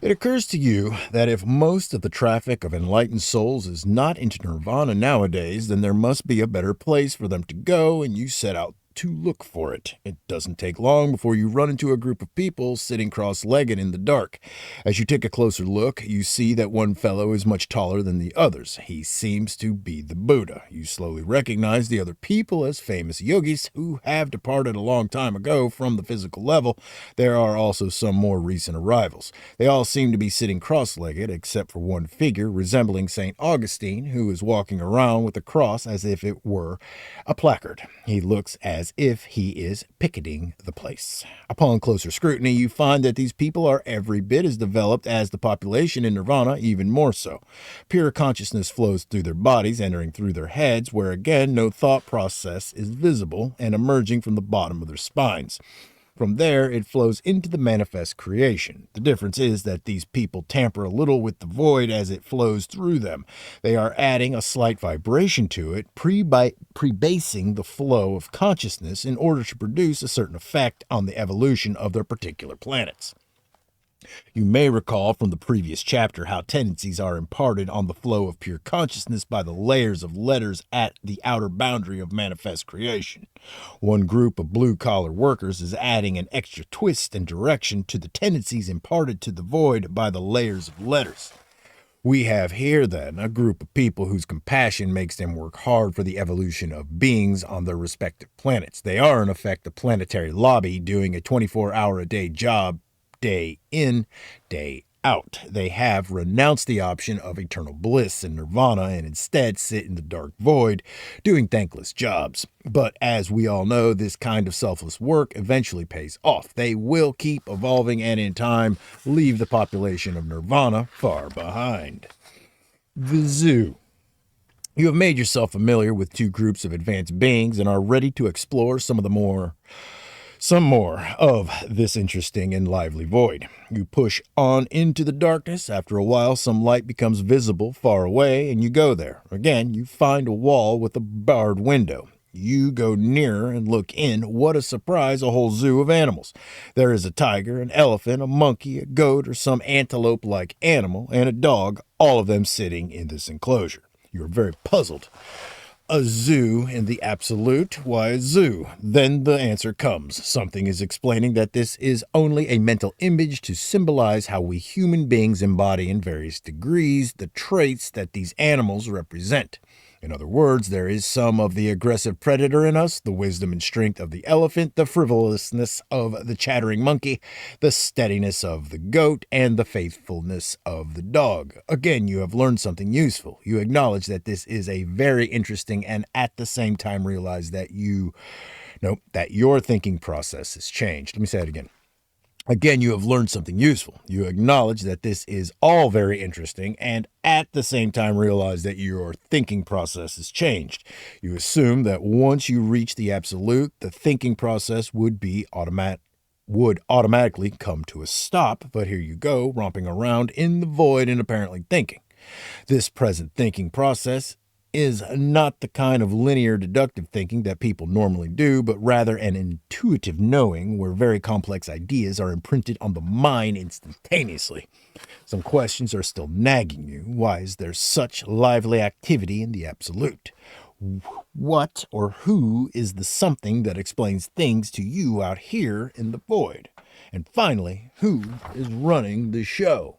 It occurs to you that if most of the traffic of enlightened souls is not into nirvana nowadays, then there must be a better place for them to go, and you set out to look for it. It doesn't take long before you run into a group of people sitting cross-legged in the dark. As you take a closer look, you see that one fellow is much taller than the others. He seems to be the Buddha. You slowly recognize the other people as famous yogis who have departed a long time ago from the physical level. There are also some more recent arrivals. They all seem to be sitting cross-legged, except for one figure resembling St. Augustine, who is walking around with a cross as if it were a placard. He looks as if he is picketing the place. Upon closer scrutiny, you find that these people are every bit as developed as the population in Nirvana, even more so. Pure consciousness flows through their bodies, entering through their heads, where again no thought process is visible, and emerging from the bottom of their spines. From there, it flows into the manifest creation. The difference is that these people tamper a little with the void as it flows through them. They are adding a slight vibration to it, pre-basing the flow of consciousness in order to produce a certain effect on the evolution of their particular planets. You may recall from the previous chapter how tendencies are imparted on the flow of pure consciousness by the layers of letters at the outer boundary of manifest creation. One group of blue-collar workers is adding an extra twist and direction to the tendencies imparted to the void by the layers of letters. We have here, then, a group of people whose compassion makes them work hard for the evolution of beings on their respective planets. They are, in effect, a planetary lobby doing a 24-hour-a-day job, day in, day out. They have renounced the option of eternal bliss and nirvana and instead sit in the dark void doing thankless jobs. But as we all know, this kind of selfless work eventually pays off. They will keep evolving and in time leave the population of nirvana far behind. The zoo. You have made yourself familiar with two groups of advanced beings and are ready to explore some more of this interesting and lively void. You push on into the darkness. After a while, some light becomes visible far away, and you go there. Again, you find a wall with a barred window. You go nearer and look in. What a surprise, a whole zoo of animals. There is a tiger, an elephant, a monkey, a goat, or some antelope-like animal, and a dog, all of them sitting in this enclosure. You are very puzzled. A zoo in the absolute? Why a zoo? Then the answer comes. Something is explaining that this is only a mental image to symbolize how we human beings embody in various degrees the traits that these animals represent. In other words, there is some of the aggressive predator in us, the wisdom and strength of the elephant, the frivolousness of the chattering monkey, the steadiness of the goat, and the faithfulness of the dog. Again, you have learned something useful. You acknowledge that this is a very interesting and at the same time realize that your thinking process has changed. Let me say it again. Again, you have learned something useful. You acknowledge that this is all very interesting and at the same time realize that your thinking process has changed. You assume that once you reach the absolute, the thinking process would automatically come to a stop, but here you go, romping around in the void and apparently thinking. This present thinking process is not the kind of linear deductive thinking that people normally do, but rather an intuitive knowing where very complex ideas are imprinted on the mind instantaneously. Some questions are still nagging you. Why is there such lively activity in the absolute? What or who is the something that explains things to you out here in the void? And finally, who is running the show?